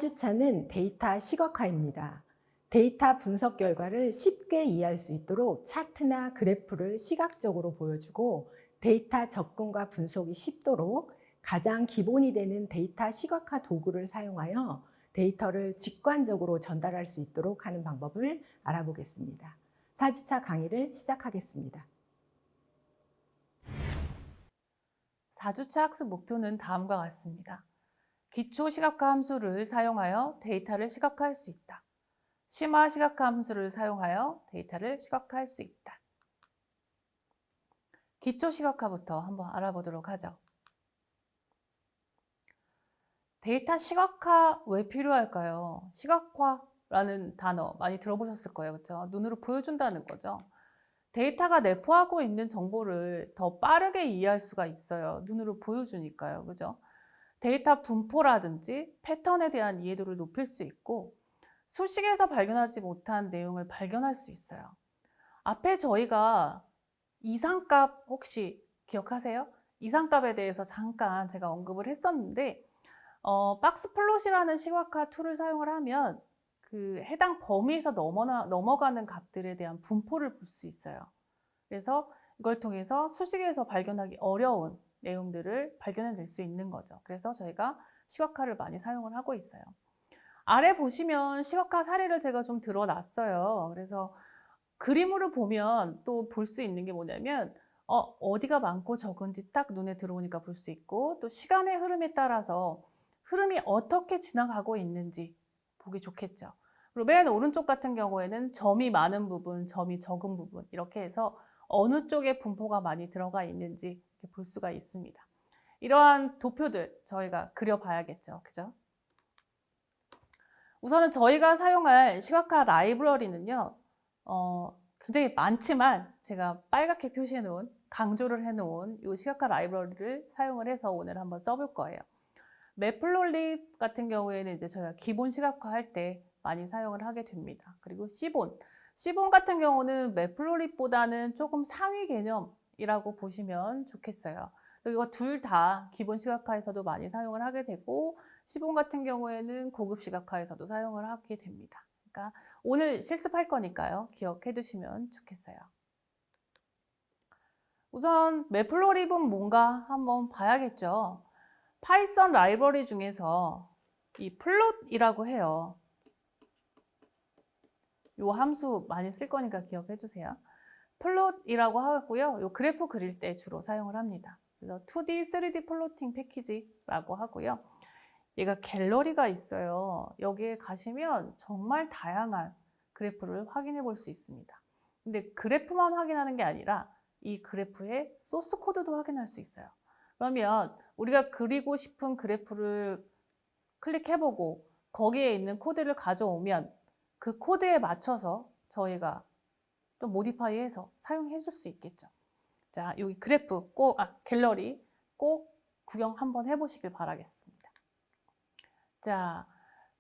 4주차는 데이터 시각화입니다. 데이터 분석 결과를 쉽게 이해할 수 있도록 차트나 그래프를 시각적으로 보여주고 데이터 접근과 분석이 쉽도록 가장 기본이 되는 데이터 시각화 도구를 사용하여 데이터를 직관적으로 전달할 수 있도록 하는 방법을 알아보겠습니다. 4주차 강의를 시작하겠습니다. 4주차 학습 목표는 다음과 같습니다. 기초 시각화 함수를 사용하여 데이터를 시각화할 수 있다. 심화 시각화 함수를 사용하여 데이터를 시각화할 수 있다. 기초 시각화부터 한번 알아보도록 하죠. 데이터 시각화 왜 필요할까요? 시각화라는 단어 많이 들어보셨을 거예요. 그렇죠? 눈으로 보여준다는 거죠. 데이터가 내포하고 있는 정보를 더 빠르게 이해할 수가 있어요. 눈으로 보여주니까요. 그죠? 데이터 분포라든지 패턴에 대한 이해도를 높일 수 있고 수식에서 발견하지 못한 내용을 발견할 수 있어요. 앞에 저희가 이상값 혹시 기억하세요? 이상값에 대해서 잠깐 제가 언급을 했었는데 박스 플롯이라는 시각화 툴을 사용을 하면 그 해당 범위에서 넘어가는 값들에 대한 분포를 볼 수 있어요. 그래서 이걸 통해서 수식에서 발견하기 어려운 내용들을 발견해낼 수 있는 거죠. 그래서 저희가 시각화를 많이 사용을 하고 있어요. 아래 보시면 시각화 사례를 제가 좀 들어놨어요. 그래서 그림으로 보면 또 볼 수 있는 게 뭐냐면 어디가 많고 적은지 딱 눈에 들어오니까 볼 수 있고 또 시간의 흐름에 따라서 흐름이 어떻게 지나가고 있는지 보기 좋겠죠. 그리고 맨 오른쪽 같은 경우에는 점이 많은 부분, 점이 적은 부분 이렇게 해서 어느 쪽에 분포가 많이 들어가 있는지 볼 수가 있습니다. 이러한 도표들 저희가 그려봐야겠죠. 그죠? 우선은 저희가 사용할 시각화 라이브러리는요. 굉장히 많지만 제가 빨갛게 표시해 놓은 강조를 해 놓은 이 시각화 라이브러리를 사용을 해서 오늘 한번 써볼 거예요. 매플로립 같은 경우에는 이제 저희가 기본 시각화 할 때 많이 사용을 하게 됩니다. 그리고 시본. 시본 같은 경우는 매플로립보다는 조금 상위 개념이라고 보시면 좋겠어요. 이거 둘 다 기본 시각화에서도 많이 사용을 하게 되고 시본 같은 경우에는 고급 시각화에서도 사용을 하게 됩니다. 그러니까 오늘 실습할 거니까요. 기억해 두시면 좋겠어요. 우선 매플로립은 뭔가 한번 봐야겠죠. 파이썬 라이브러리 중에서 이 플롯이라고 해요. 이 함수 많이 쓸 거니까 기억해 주세요. 플롯이라고 하고요. 이 그래프 그릴 때 주로 사용을 합니다. 그래서 2D, 3D 플로팅 패키지라고 하고요. 얘가 갤러리가 있어요. 여기에 가시면 정말 다양한 그래프를 확인해 볼 수 있습니다. 근데 그래프만 확인하는 게 아니라 이 그래프의 소스 코드도 확인할 수 있어요. 그러면 우리가 그리고 싶은 그래프를 클릭해보고 거기에 있는 코드를 가져오면 그 코드에 맞춰서 저희가 또 모디파이해서 사용해 줄 수 있겠죠. 자, 여기 그래프 갤러리 꼭 구경 한번 해보시길 바라겠습니다. 자,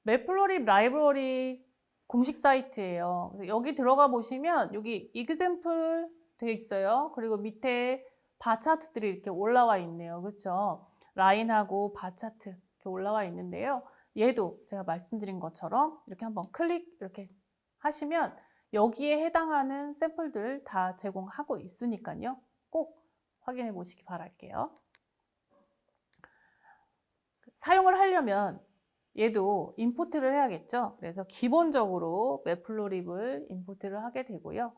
매플로립 라이브러리 공식 사이트예요. 여기 들어가 보시면 여기 example 되어 있어요. 그리고 밑에 바 차트들이 이렇게 올라와 있네요. 그렇죠? 라인하고 바 차트 이렇게 올라와 있는데요. 얘도 제가 말씀드린 것처럼 이렇게 한번 클릭 이렇게 하시면 여기에 해당하는 샘플들 다 제공하고 있으니까요. 꼭 확인해 보시기 바랄게요. 사용을 하려면 얘도 임포트를 해야겠죠. 그래서 기본적으로 매플로립을 임포트를 하게 되고요.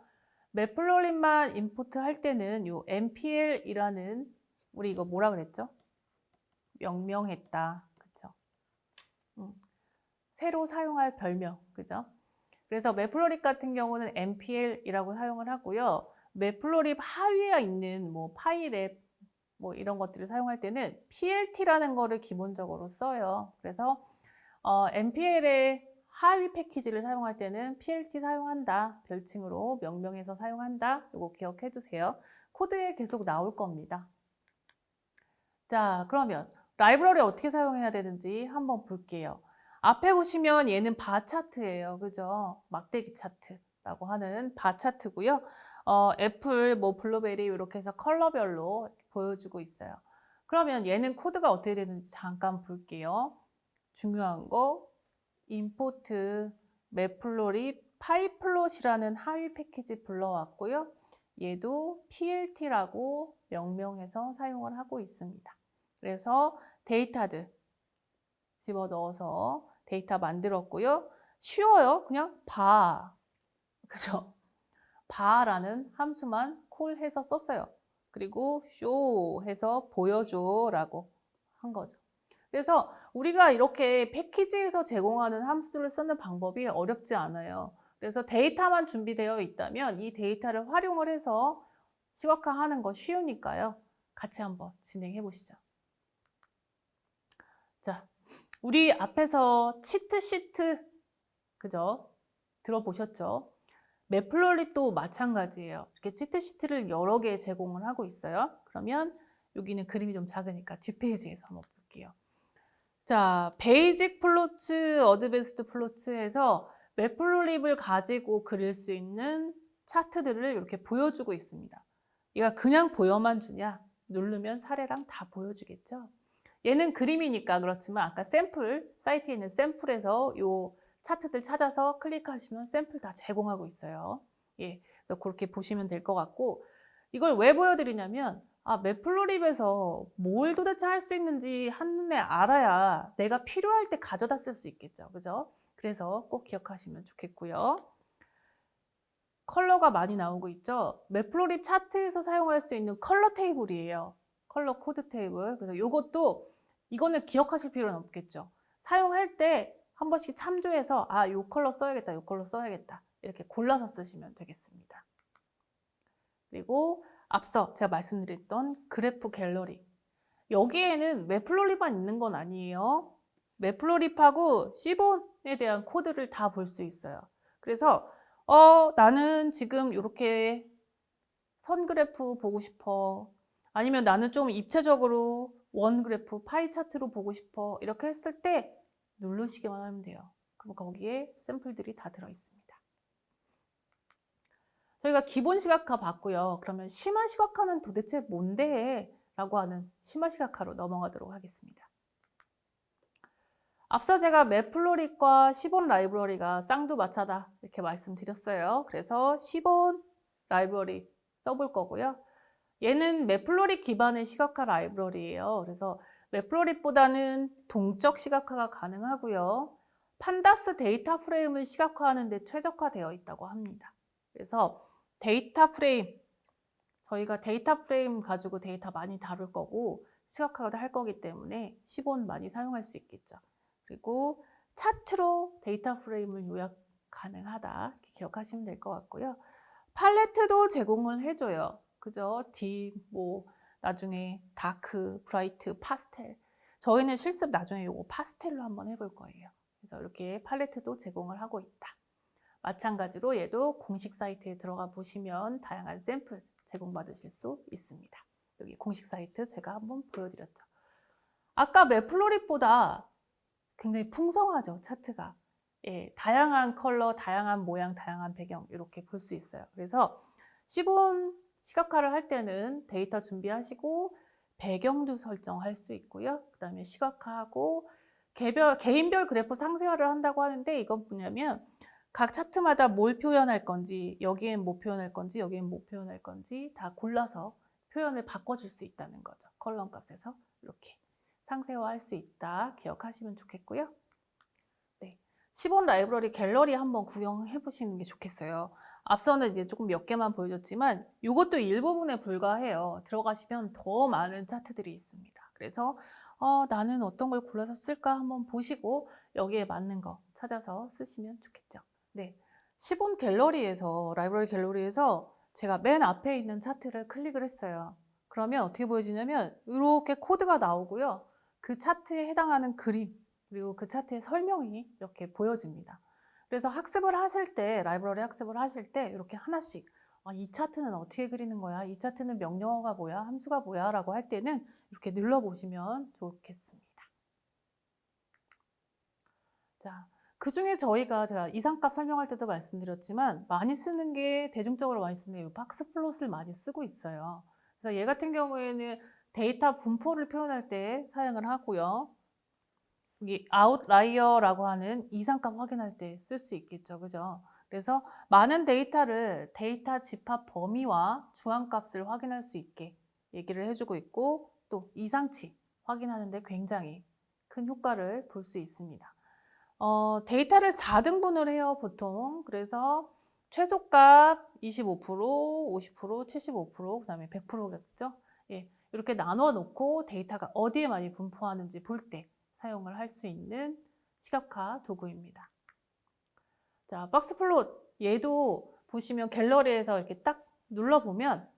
매플로립만 임포트 할 때는 요 mpl이라는 우리 이거 뭐라 그랬죠? 명명했다. 그쵸? 새로 사용할 별명. 그죠? 그래서 매플로립 같은 경우는 mpl이라고 사용을 하고요. 매플로립 하위에 있는 뭐 파일앱 뭐 이런 것들을 사용할 때는 plt라는 거를 기본적으로 써요. 그래서 MPL의 하위 패키지를 사용할 때는 PLT 사용한다. 별칭으로 명명해서 사용한다. 이거 기억해 주세요. 코드에 계속 나올 겁니다. 자, 그러면 라이브러리 어떻게 사용해야 되는지 한번 볼게요. 앞에 보시면 얘는 바 차트예요. 그죠? 막대기 차트라고 하는 바 차트고요. 애플, 뭐 블루베리 이렇게 해서 컬러별로 이렇게 보여주고 있어요. 그러면 얘는 코드가 어떻게 되는지 잠깐 볼게요. 중요한 거 import 매플로립 파이플롯이라는 하위 패키지 불러왔고요. 얘도 PLT라고 명명해서 사용을 하고 있습니다. 그래서 데이터들 집어넣어서 데이터 만들었고요. 쉬워요. 그냥 봐. 그죠? 봐라는 함수만 콜해서 썼어요. 그리고 show 해서 보여줘 라고 한 거죠. 그래서 우리가 이렇게 패키지에서 제공하는 함수들을 쓰는 방법이 어렵지 않아요. 그래서 데이터만 준비되어 있다면 이 데이터를 활용을 해서 시각화하는 거 쉬우니까요. 같이 한번 진행해 보시죠. 자, 우리 앞에서 치트시트, 그죠? 들어보셨죠? 매플로립도 마찬가지예요. 이렇게 치트시트를 여러 개 제공을 하고 있어요. 그러면 여기는 그림이 좀 작으니까 뒷페이지에서 한번 볼게요. 자, 베이직 플로츠, 어드밴스드 플로츠에서 매플로립을 가지고 그릴 수 있는 차트들을 이렇게 보여주고 있습니다. 얘가 그냥 보여만 주냐? 누르면 사례랑 다 보여주겠죠? 얘는 그림이니까 그렇지만 아까 샘플, 사이트에 있는 샘플에서 요 차트들 찾아서 클릭하시면 샘플 다 제공하고 있어요. 예, 그래서 그렇게 보시면 될 것 같고, 이걸 왜 보여드리냐면, 매플로립에서 뭘 도대체 할 수 있는지 한눈에 알아야 내가 필요할 때 가져다 쓸 수 있겠죠. 그죠? 그래서 꼭 기억하시면 좋겠고요. 컬러가 많이 나오고 있죠. 매플로립 차트에서 사용할 수 있는 컬러 테이블이에요. 컬러 코드 테이블. 그래서 이거는 기억하실 필요는 없겠죠. 사용할 때 한 번씩 참조해서 요 컬러 써야겠다, 요 컬러 써야겠다. 이렇게 골라서 쓰시면 되겠습니다. 그리고 앞서 제가 말씀드렸던 그래프 갤러리. 여기에는 매플로립만 있는 건 아니에요. 매플로립하고 시본에 대한 코드를 다 볼 수 있어요. 그래서 나는 지금 이렇게 선 그래프 보고 싶어. 아니면 나는 좀 입체적으로 원 그래프, 파이 차트로 보고 싶어. 이렇게 했을 때 누르시기만 하면 돼요. 그럼 거기에 샘플들이 다 들어있습니다. 저희가 기본 시각화 봤고요. 그러면 심화 시각화는 도대체 뭔데? 라고 하는 심화 시각화로 넘어가도록 하겠습니다. 앞서 제가 매플로립과 시본 라이브러리가 쌍두마차다 이렇게 말씀드렸어요. 그래서 시본 라이브러리 써볼 거고요. 얘는 매플로립 기반의 시각화 라이브러리예요. 그래서 매플로립보다는 동적 시각화가 가능하고요. 판다스 데이터 프레임을 시각화하는 데 최적화되어 있다고 합니다. 그래서 데이터 프레임, 저희가 데이터 프레임 가지고 데이터 많이 다룰 거고 시각화도 할 거기 때문에 시본 많이 사용할 수 있겠죠. 그리고 차트로 데이터 프레임을 요약 가능하다 이렇게 기억하시면 될 것 같고요. 팔레트도 제공을 해줘요. 그죠? 나중에 다크, 브라이트, 파스텔. 저희는 실습 나중에 요거 파스텔로 한번 해볼 거예요. 그래서 이렇게 팔레트도 제공을 하고 있다. 마찬가지로 얘도 공식 사이트에 들어가 보시면 다양한 샘플 제공받으실 수 있습니다. 여기 공식 사이트 제가 한번 보여드렸죠. 아까 매플로립보다 굉장히 풍성하죠, 차트가. 예, 다양한 컬러, 다양한 모양, 다양한 배경 이렇게 볼 수 있어요. 그래서 시본 시각화를 할 때는 데이터 준비하시고 배경도 설정할 수 있고요. 그 다음에 시각화하고 개인별 그래프 상세화를 한다고 하는데 이건 뭐냐면 각 차트마다 뭘 표현할 건지, 여기엔 뭐 표현할 건지, 여기엔 뭐 표현할 건지 다 골라서 표현을 바꿔줄 수 있다는 거죠. 컬럼 값에서 이렇게 상세화할 수 있다 기억하시면 좋겠고요. 네, 시본 라이브러리 갤러리 한번 구경해 보시는 게 좋겠어요. 앞서는 이제 조금 몇 개만 보여줬지만 이것도 일부분에 불과해요. 들어가시면 더 많은 차트들이 있습니다. 그래서 나는 어떤 걸 골라서 쓸까 한번 보시고 여기에 맞는 거 찾아서 쓰시면 좋겠죠. 네, 시본 갤러리에서 라이브러리 갤러리에서 제가 맨 앞에 있는 차트를 클릭을 했어요. 그러면 어떻게 보여지냐면 이렇게 코드가 나오고요. 그 차트에 해당하는 그림 그리고 그 차트의 설명이 이렇게 보여집니다. 그래서 학습을 하실 때, 라이브러리 학습을 하실 때 이렇게 하나씩 이 차트는 어떻게 그리는 거야? 이 차트는 명령어가 뭐야? 함수가 뭐야? 라고 할 때는 이렇게 눌러보시면 좋겠습니다. 자, 그 중에 제가 이상값 설명할 때도 말씀드렸지만 많이 쓰는 게 대중적으로 많이 쓰는 게 박스플롯을 많이 쓰고 있어요. 그래서 얘 같은 경우에는 데이터 분포를 표현할 때 사용을 하고요. 여기 아웃라이어라고 하는 이상값 확인할 때 쓸 수 있겠죠. 그죠? 그래서 많은 데이터를 데이터 집합 범위와 중앙값을 확인할 수 있게 얘기를 해주고 있고, 또 이상치 확인하는데 굉장히 큰 효과를 볼 수 있습니다. 데이터를 4등분을 해요, 보통. 그래서 최소값 25%, 50%, 75%, 그 다음에 100%겠죠? 예, 이렇게 나눠 놓고 데이터가 어디에 많이 분포하는지 볼 때 사용을 할 수 있는 시각화 도구입니다. 자, 박스플롯. 얘도 보시면 갤러리에서 이렇게 딱 눌러보면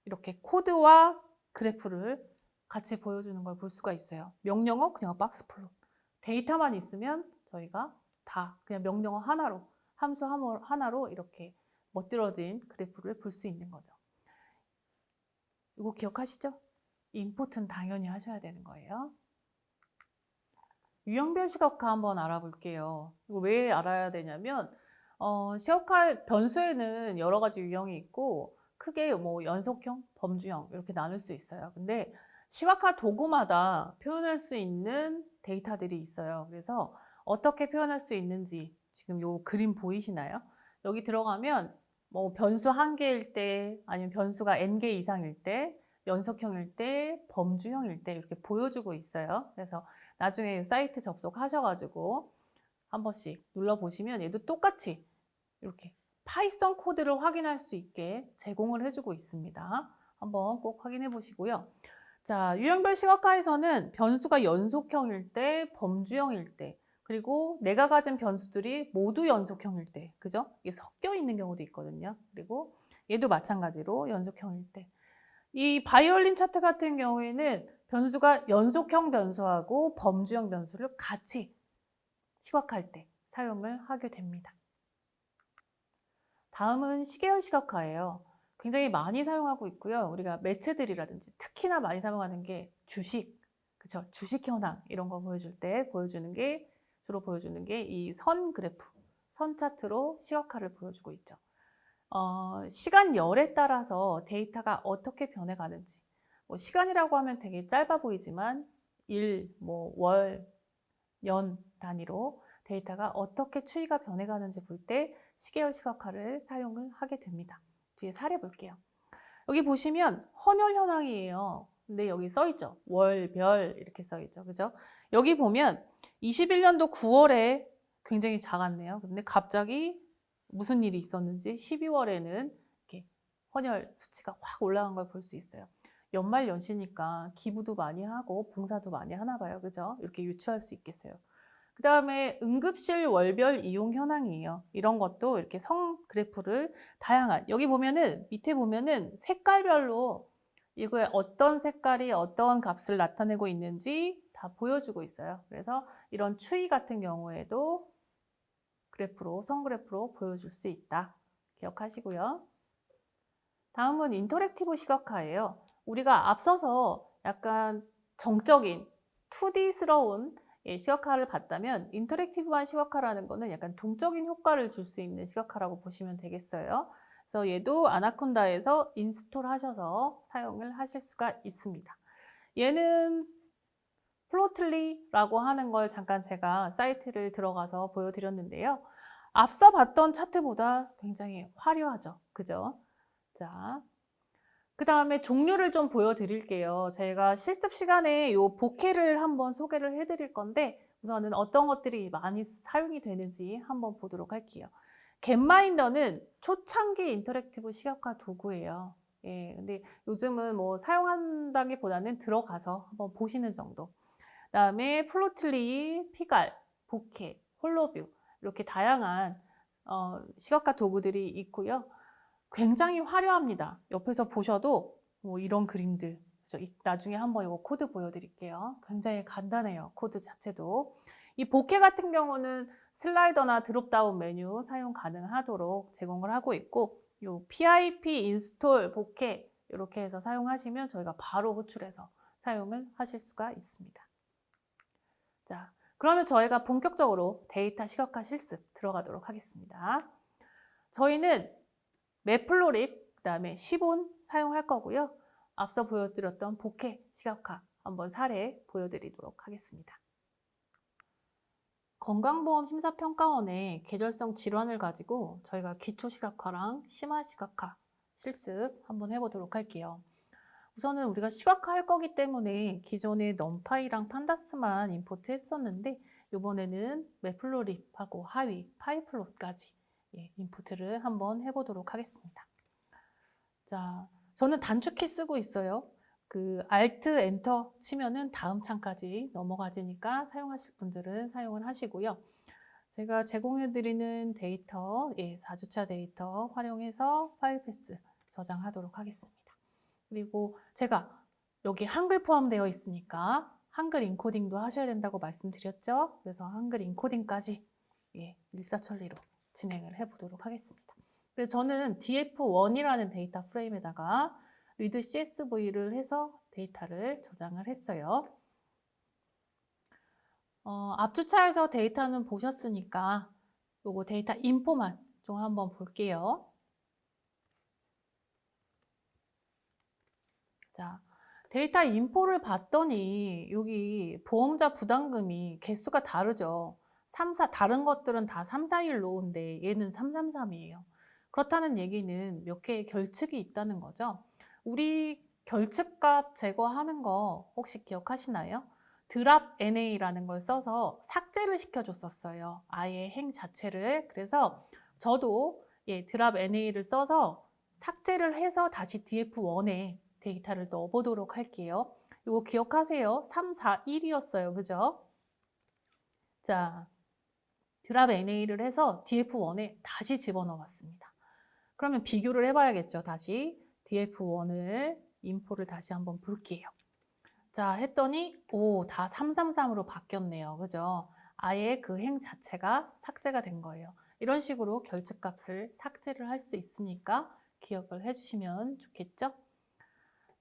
이렇게 코드와 그래프를 같이 보여주는 걸 볼 수가 있어요. 명령어 그냥 박스플롯. 데이터만 있으면 저희가 다 그냥 명령어 하나로, 함수 하나로 이렇게 멋들어진 그래프를 볼 수 있는 거죠. 이거 기억하시죠? 인풋은 당연히 하셔야 되는 거예요. 유형별 시각화 한번 알아볼게요. 이거 왜 알아야 되냐면 시각화 변수에는 여러 가지 유형이 있고 크게 뭐 연속형, 범주형 이렇게 나눌 수 있어요. 근데 시각화 도구마다 표현할 수 있는 데이터들이 있어요. 그래서 어떻게 표현할 수 있는지 지금 요 그림 보이시나요? 여기 들어가면 뭐 변수 1개일 때, 아니면 변수가 n개 이상일 때, 연속형일 때, 범주형일 때 이렇게 보여주고 있어요. 그래서 나중에 사이트 접속하셔가지고 한 번씩 눌러보시면 얘도 똑같이 이렇게 파이썬 코드를 확인할 수 있게 제공을 해주고 있습니다. 한번 꼭 확인해 보시고요. 자, 유형별 시각화에서는 변수가 연속형일 때, 범주형일 때, 그리고 내가 가진 변수들이 모두 연속형일 때, 그죠? 이게 섞여 있는 경우도 있거든요. 그리고 얘도 마찬가지로 연속형일 때. 이 바이올린 차트 같은 경우에는 변수가 연속형 변수하고 범주형 변수를 같이 시각화할 때 사용을 하게 됩니다. 다음은 시계열 시각화예요. 굉장히 많이 사용하고 있고요. 우리가 매체들이라든지 특히나 많이 사용하는 게 주식, 그쵸? 주식 현황 이런 거 보여줄 때 주로 보여주는 게 이 선 그래프, 선 차트로 시각화를 보여주고 있죠. 시간열에 따라서 데이터가 어떻게 변해가는지, 뭐 시간이라고 하면 되게 짧아 보이지만 일, 뭐 월, 년 단위로 데이터가 어떻게 추이가 변해가는지 볼 때 시계열 시각화를 사용을 하게 됩니다. 뒤에 사례 볼게요. 여기 보시면 헌혈 현황이에요. 근데 여기 써있죠. 월, 별 이렇게 써있죠. 그죠? 여기 보면 21년도 9월에 굉장히 작았네요. 근데 갑자기 무슨 일이 있었는지 12월에는 이렇게 헌혈 수치가 확 올라간 걸 볼 수 있어요. 연말 연시니까 기부도 많이 하고 봉사도 많이 하나 봐요. 그죠? 이렇게 유추할 수 있겠어요. 그 다음에 응급실 월별 이용 현황이에요. 이런 것도 이렇게 성 그래프를 다양한, 여기 보면은 밑에 보면은 색깔별로 이거에 어떤 색깔이 어떤 값을 나타내고 있는지 다 보여주고 있어요. 그래서 이런 추이 같은 경우에도 성 그래프로 보여줄 수 있다. 기억하시고요. 다음은 인터랙티브 시각화예요. 우리가 앞서서 약간 정적인 2D스러운 시각화를 봤다면 인터랙티브한 시각화라는 거는 약간 동적인 효과를 줄 수 있는 시각화라고 보시면 되겠어요. 그래서 얘도 아나콘다에서 인스톨 하셔서 사용을 하실 수가 있습니다. 얘는 플로틀리라고 하는 걸 잠깐 제가 사이트를 들어가서 보여드렸는데요. 앞서 봤던 차트보다 굉장히 화려하죠. 그죠? 자, 그 다음에 종류를 좀 보여드릴게요. 제가 실습 시간에 요 복해를 한번 소개를 해드릴 건데 우선은 어떤 것들이 많이 사용이 되는지 한번 보도록 할게요. 겟마인더는 초창기 인터랙티브 시각화 도구예요. 예, 근데 요즘은 뭐 사용한다기보다는 들어가서 한번 보시는 정도. 그다음에 플로틀리, 피갈, 복해, 홀로뷰 이렇게 다양한 시각화 도구들이 있고요. 굉장히 화려합니다. 옆에서 보셔도 뭐 이런 그림들. 나중에 한번 이거 코드 보여드릴게요. 굉장히 간단해요. 코드 자체도. 이 복해 같은 경우는 슬라이더나 드롭다운 메뉴 사용 가능하도록 제공을 하고 있고, 요 PIP 인스톨 복해 이렇게 해서 사용하시면 저희가 바로 호출해서 사용을 하실 수가 있습니다. 자, 그러면 저희가 본격적으로 데이터 시각화 실습 들어가도록 하겠습니다. 저희는 매플로립, 그 다음에 시본 사용할 거고요. 앞서 보여드렸던 복해 시각화 한번 사례 보여드리도록 하겠습니다. 건강보험 심사평가원의 계절성 질환을 가지고 저희가 기초시각화랑 심화시각화 실습 한번 해보도록 할게요. 우선은 우리가 시각화 할 거기 때문에 기존에 넘파이랑 판다스만 임포트 했었는데 이번에는 매플로립하고 하위, 파이플롯까지 임포트를 한번 해보도록 하겠습니다. 자, 저는 단축키 쓰고 있어요. 그 Alt, Enter 치면은 다음 창까지 넘어가지니까 사용하실 분들은 사용을 하시고요. 제가 제공해드리는 데이터, 4주차 데이터 활용해서 파일 패스 저장하도록 하겠습니다. 그리고 제가 여기 한글 포함되어 있으니까 한글 인코딩도 하셔야 된다고 말씀드렸죠. 그래서 한글 인코딩까지 일사천리로 진행을 해보도록 하겠습니다. 그래서 저는 df1이라는 데이터 프레임에다가 read CSV를 해서 데이터를 저장을 했어요. 앞주차에서 데이터는 보셨으니까 요거 데이터 인포만 좀 한번 볼게요. 자, 데이터 인포를 봤더니 여기 보험자 부담금이 개수가 다르죠. 다른 것들은 다 341로우인데 얘는 333이에요. 그렇다는 얘기는 몇 개의 결측이 있다는 거죠. 우리 결측값 제거하는 거 혹시 기억하시나요? 드랍 NA라는 걸 써서 삭제를 시켜줬었어요. 아예 행 자체를. 그래서 저도 드랍 NA를 써서 삭제를 해서 다시 DF1에 데이터를 넣어보도록 할게요. 이거 기억하세요. 3, 4, 1이었어요. 그죠? 자, 드랍 NA를 해서 DF1에 다시 집어넣었습니다. 그러면 비교를 해봐야겠죠. 다시 DF1을 인포를 다시 한번 볼게요. 자, 했더니 다 333으로 바뀌었네요. 그죠? 아예 그 행 자체가 삭제가 된 거예요. 이런 식으로 결측값을 삭제를 할 수 있으니까 기억을 해주시면 좋겠죠?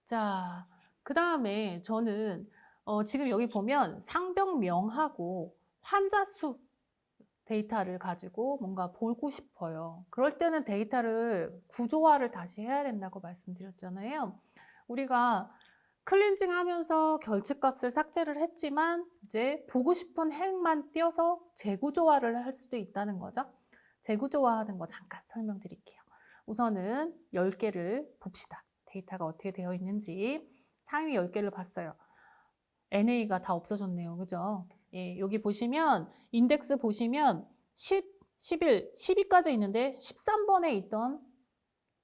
자, 그 다음에 저는 지금 여기 보면 상병명하고 환자 수 데이터를 가지고 뭔가 보고 싶어요. 그럴 때는 데이터를 구조화를 다시 해야 된다고 말씀드렸잖아요. 우리가 클렌징 하면서 결측값을 삭제를 했지만 이제 보고 싶은 행만 띄어서 재구조화를 할 수도 있다는 거죠. 재구조화하는 거 잠깐 설명드릴게요. 우선은 10개를 봅시다. 데이터가 어떻게 되어 있는지. 상위 10개를 봤어요. NA가 다 없어졌네요. 그죠? 여기 보시면 인덱스 보시면 10, 11, 12까지 있는데 13번에 있던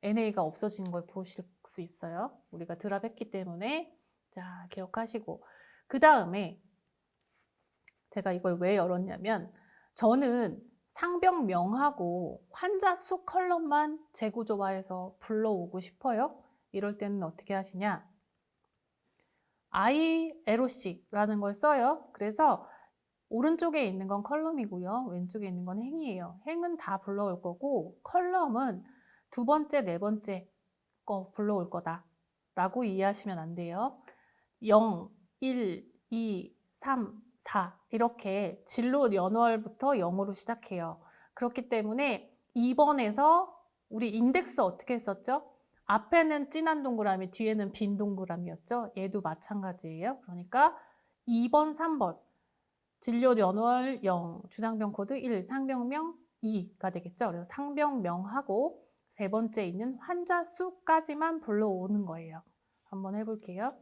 NA가 없어진 걸 보실 수 있어요. 우리가 드랍했기 때문에. 자, 기억하시고. 그 다음에 제가 이걸 왜 열었냐면 저는 상병명하고 환자 수 컬럼만 재구조화해서 불러오고 싶어요. 이럴 때는 어떻게 하시냐? ILOC라는 걸 써요. 그래서 오른쪽에 있는 건 컬럼이고요. 왼쪽에 있는 건 행이에요. 행은 다 불러올 거고 컬럼은 두 번째, 네 번째 거 불러올 거다 라고 이해하시면 안 돼요. 0, 1, 2, 3, 4 이렇게 진로 연월부터 0으로 시작해요. 그렇기 때문에 2번에서 우리 인덱스 어떻게 했었죠? 앞에는 진한 동그라미, 뒤에는 빈 동그라미였죠. 얘도 마찬가지예요. 그러니까 2번, 3번 진료 연월 0, 주상병 코드 1, 상병명 2가 되겠죠. 그래서 상병명하고 세 번째 있는 환자 수까지만 불러오는 거예요. 한번 해볼게요.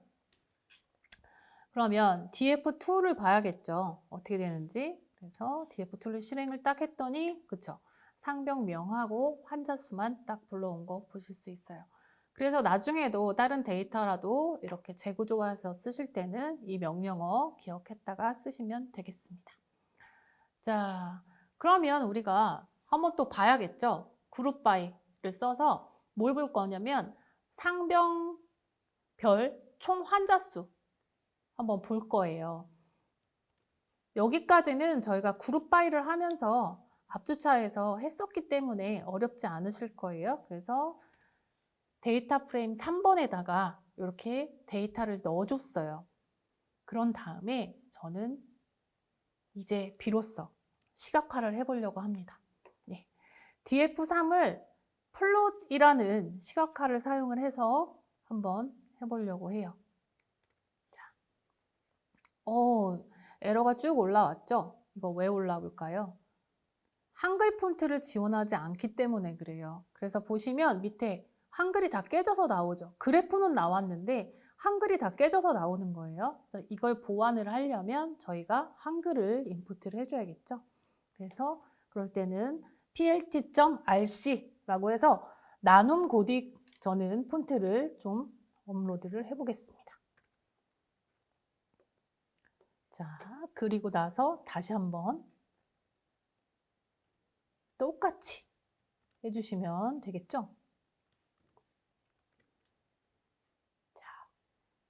그러면 DF2를 봐야겠죠. 어떻게 되는지. 그래서 DF2를 실행을 딱 했더니 그쵸? 상병명하고 환자 수만 딱 불러온 거 보실 수 있어요. 그래서 나중에도 다른 데이터라도 이렇게 재구조화해서 쓰실 때는 이 명령어 기억했다가 쓰시면 되겠습니다. 자, 그러면 우리가 한번 또 봐야겠죠. 그룹 바이를 써서 뭘 볼 거냐면 상병별 총 환자 수 한번 볼 거예요. 여기까지는 저희가 그룹 바이를 하면서 앞주차에서 했었기 때문에 어렵지 않으실 거예요. 그래서 데이터 프레임 3번에다가 이렇게 데이터를 넣어줬어요. 그런 다음에 저는 이제 비로소 시각화를 해보려고 합니다. DF3을 플롯이라는 시각화를 사용을 해서 한번 해보려고 해요. 자, 에러가 쭉 올라왔죠? 이거 왜 올라올까요? 한글 폰트를 지원하지 않기 때문에 그래요. 그래서 보시면 밑에 한글이 다 깨져서 나오죠. 그래프는 나왔는데 한글이 다 깨져서 나오는 거예요. 그래서 이걸 보완을 하려면 저희가 한글을 인풋을 해줘야겠죠. 그래서 그럴 때는 plt.rc라고 해서 나눔 고딕 저는 폰트를 좀 업로드를 해보겠습니다. 자, 그리고 나서 다시 한번 똑같이 해주시면 되겠죠? 자,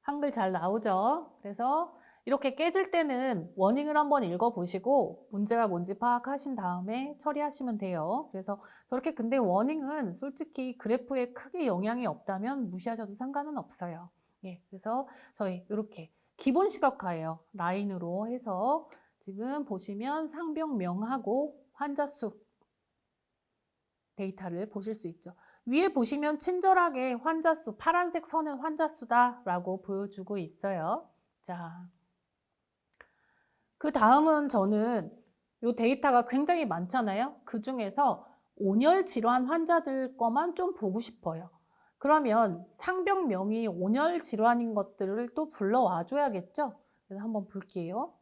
한글 잘 나오죠? 그래서 이렇게 깨질 때는 워닝을 한번 읽어보시고 문제가 뭔지 파악하신 다음에 처리하시면 돼요. 그래서 저렇게 근데 워닝은 솔직히 그래프에 크게 영향이 없다면 무시하셔도 상관은 없어요. 예, 그래서 저희 이렇게 기본 시각화예요. 라인으로 해서 지금 보시면 상병명하고 환자수 데이터를 보실 수 있죠. 위에 보시면 친절하게 환자수, 파란색 선은 환자수다라고 보여주고 있어요. 자, 그 다음은 저는 이 데이터가 굉장히 많잖아요. 그 중에서 온열 질환 환자들 거만 좀 보고 싶어요. 그러면 상병명이 온열 질환인 것들을 또 불러와 줘야겠죠? 그래서 한번 볼게요.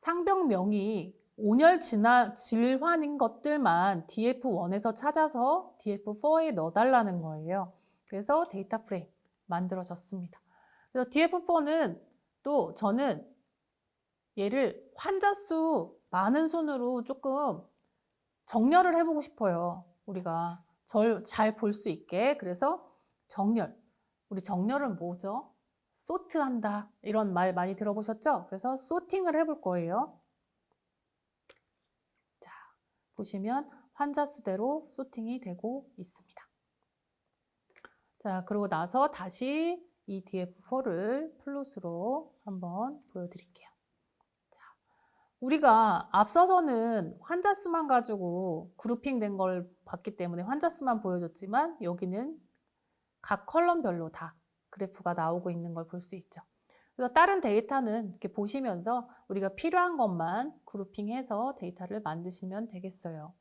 상병명이 온열 질환인 것들만 DF1에서 찾아서 DF4에 넣어달라는 거예요. 그래서 데이터 프레임 만들어졌습니다. 그래서 DF4는 또 저는 얘를 환자 수 많은 순으로 조금 정렬을 해보고 싶어요. 우리가 잘 볼 수 있게. 그래서 정렬. 우리 정렬은 뭐죠? 소트한다. 이런 말 많이 들어보셨죠? 그래서 소팅을 해볼 거예요. 자, 보시면 환자 수대로 소팅이 되고 있습니다. 자, 그러고 나서 다시 이 DF4를 플롯으로 한번 보여드릴게요. 자, 우리가 앞서서는 환자 수만 가지고 그룹핑 된 걸 봤기 때문에 환자 수만 보여줬지만 여기는 각 컬럼별로 다 그래프가 나오고 있는 걸 볼 수 있죠. 그래서 다른 데이터는 이렇게 보시면서 우리가 필요한 것만 그룹핑해서 데이터를 만드시면 되겠어요.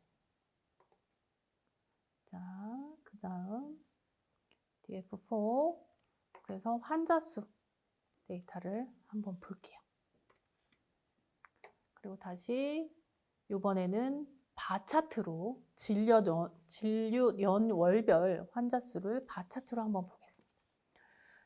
자, 그 다음 DF4 그래서 환자 수 데이터를 한번 볼게요. 그리고 다시 이번에는 바 차트로 진료 월별 환자 수를 바 차트로 한번 보겠습니다.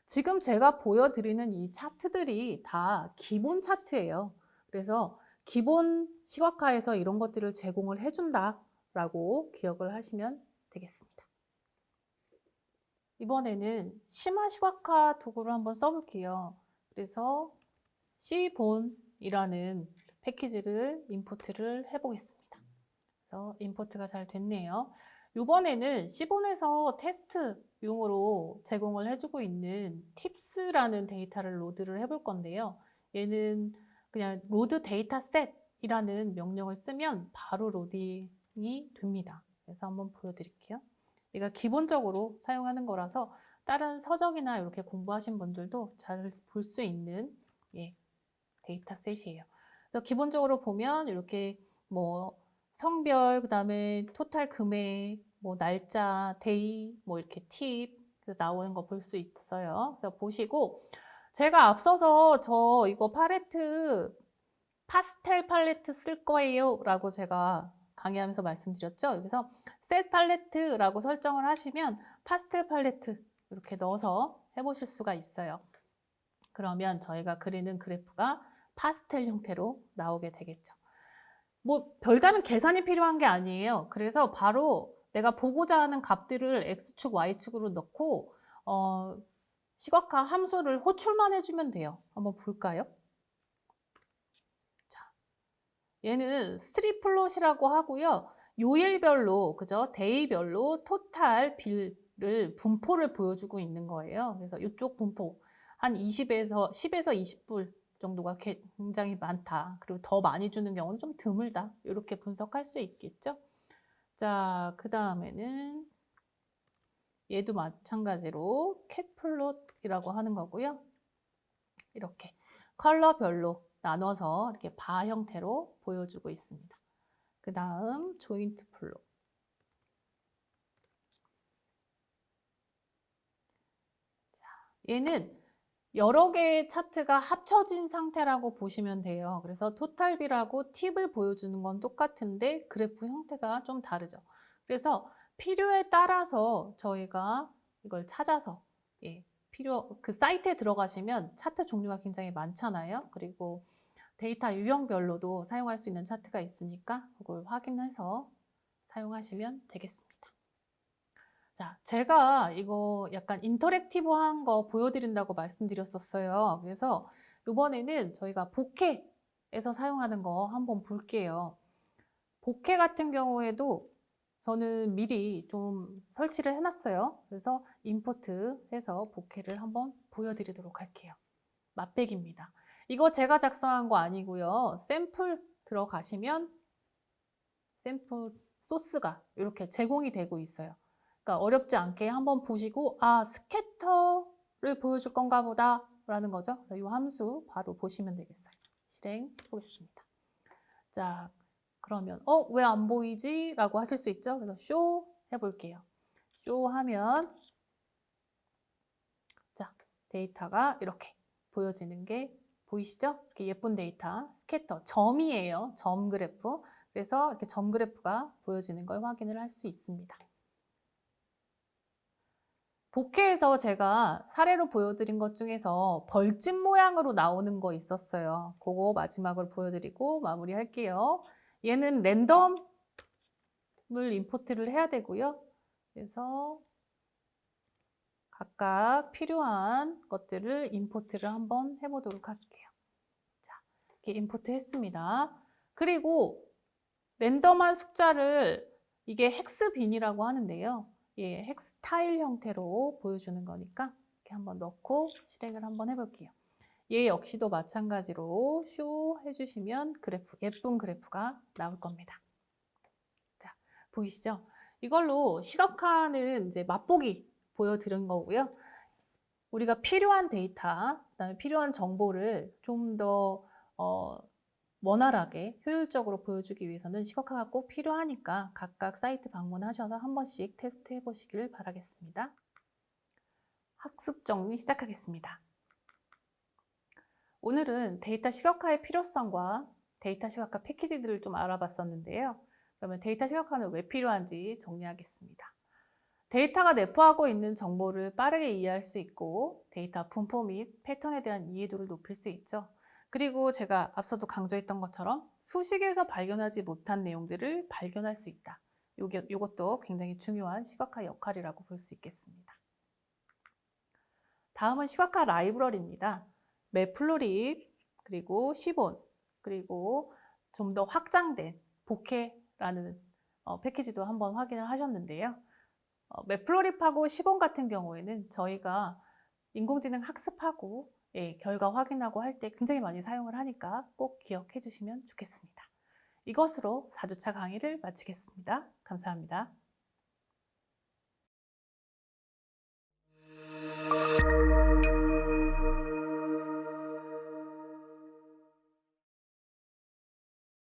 지금 제가 보여드리는 이 차트들이 다 기본 차트예요. 그래서 기본 시각화에서 이런 것들을 제공을 해준다라고 기억을 하시면 되겠습니다. 이번에는 심화 시각화 도구를 한번 써볼게요. 그래서 C본이라는 패키지를 임포트를 해보겠습니다. 그래서 임포트가 잘 됐네요. 이번에는 C본에서 테스트용으로 제공을 해주고 있는 팁스라는 데이터를 로드를 해볼 건데요. 얘는 그냥 로드 데이터셋이라는 명령을 쓰면 바로 로딩이 됩니다. 그래서 한번 보여드릴게요. 얘가 기본적으로 사용하는 거라서 다른 서적이나 이렇게 공부하신 분들도 잘 볼 수 있는 데이터셋이에요. 그래서 기본적으로 보면 이렇게 뭐 성별, 그 다음에 토탈 금액, 뭐 날짜, 데이, 뭐 이렇게 팁 나오는 거 볼 수 있어요. 그래서 보시고 제가 앞서서 저 이거 파스텔 팔레트 쓸 거예요 라고 제가 강의하면서 말씀드렸죠. 여기서 셋 팔레트라고 설정을 하시면 파스텔 팔레트 이렇게 넣어서 해보실 수가 있어요. 그러면 저희가 그리는 그래프가 파스텔 형태로 나오게 되겠죠. 뭐 별다른 계산이 필요한 게 아니에요. 그래서 바로 내가 보고자 하는 값들을 X축, Y축으로 넣고 시각화 함수를 호출만 해주면 돼요. 한번 볼까요? 자, 얘는 스트립플롯이라고 하고요. 요일별로, 그죠? 데이별로 토탈 빌을 분포를 보여주고 있는 거예요. 그래서 이쪽 분포 한 10에서 20불 정도가 굉장히 많다. 그리고 더 많이 주는 경우는 좀 드물다. 이렇게 분석할 수 있겠죠. 자, 그 다음에는 얘도 마찬가지로 캣플롯이라고 하는 거고요. 이렇게 컬러별로 나눠서 이렇게 바 형태로 보여주고 있습니다. 그 다음 조인트 플로. 자, 얘는 여러 개의 차트가 합쳐진 상태라고 보시면 돼요. 그래서 토탈비라고 팁을 보여주는 건 똑같은데 그래프 형태가 좀 다르죠. 그래서 필요에 따라서 저희가 이걸 찾아서 그 사이트에 들어가시면 차트 종류가 굉장히 많잖아요. 그리고 데이터 유형별로도 사용할 수 있는 차트가 있으니까 그걸 확인해서 사용하시면 되겠습니다. 자, 제가 이거 약간 인터랙티브한 거 보여드린다고 말씀드렸었어요. 그래서 이번에는 저희가 복회에서 사용하는 거 한번 볼게요. 복회 같은 경우에도 저는 미리 좀 설치를 해놨어요. 그래서 임포트 해서 복회를 한번 보여드리도록 할게요. 맛배기입니다. 이거 제가 작성한 거 아니고요. 샘플 들어가시면 샘플 소스가 이렇게 제공이 되고 있어요. 그러니까 어렵지 않게 한번 보시고 아, 스캐터를 보여줄 건가 보다 라는 거죠. 이 함수 바로 보시면 되겠어요. 실행해 보겠습니다. 자, 그러면 왜 안 보이지? 라고 하실 수 있죠. 그래서 쇼 해볼게요. 쇼 하면 자, 데이터가 이렇게 보여지는 게 보이시죠? 이렇게 예쁜 데이터, 스캐터, 점이에요. 점 그래프. 그래서 이렇게 점 그래프가 보여지는 걸 확인을 할 수 있습니다. 복회에서 제가 사례로 보여드린 것 중에서 벌집 모양으로 나오는 거 있었어요. 그거 마지막으로 보여드리고 마무리할게요. 얘는 랜덤을 임포트를 해야 되고요. 그래서 각각 필요한 것들을 임포트를 한번 해보도록 할게요. 자, 이렇게 임포트 했습니다. 그리고 랜덤한 숫자를 이게 헥스빈이라고 하는데요. 예, 헥스 타일 형태로 보여주는 거니까 이렇게 한번 넣고 실행을 한번 해볼게요. 얘 역시도 마찬가지로 쇼 해주시면 그래프, 예쁜 그래프가 나올 겁니다. 자, 보이시죠? 이걸로 시각화는 이제 맛보기 보여드린 거고요. 우리가 필요한 데이터, 그다음에 필요한 정보를 좀 더 원활하게 효율적으로 보여주기 위해서는 시각화가 꼭 필요하니까 각각 사이트 방문하셔서 한 번씩 테스트해 보시길 바라겠습니다. 학습 정리 시작하겠습니다. 오늘은 데이터 시각화의 필요성과 데이터 시각화 패키지들을 좀 알아봤었는데요. 그러면 데이터 시각화는 왜 필요한지 정리하겠습니다. 데이터가 내포하고 있는 정보를 빠르게 이해할 수 있고 데이터 분포 및 패턴에 대한 이해도를 높일 수 있죠. 그리고 제가 앞서도 강조했던 것처럼 수식에서 발견하지 못한 내용들을 발견할 수 있다. 이것도 굉장히 중요한 시각화 역할이라고 볼 수 있겠습니다. 다음은 시각화 라이브러리입니다. 매플로립, 그리고 시본, 그리고 좀 더 확장된 복회라는 패키지도 한번 확인을 하셨는데요. 매플로립하고 시본 같은 경우에는 저희가 인공지능 학습하고 결과 확인하고 할 때 굉장히 많이 사용을 하니까 꼭 기억해 주시면 좋겠습니다. 이것으로 4주차 강의를 마치겠습니다. 감사합니다.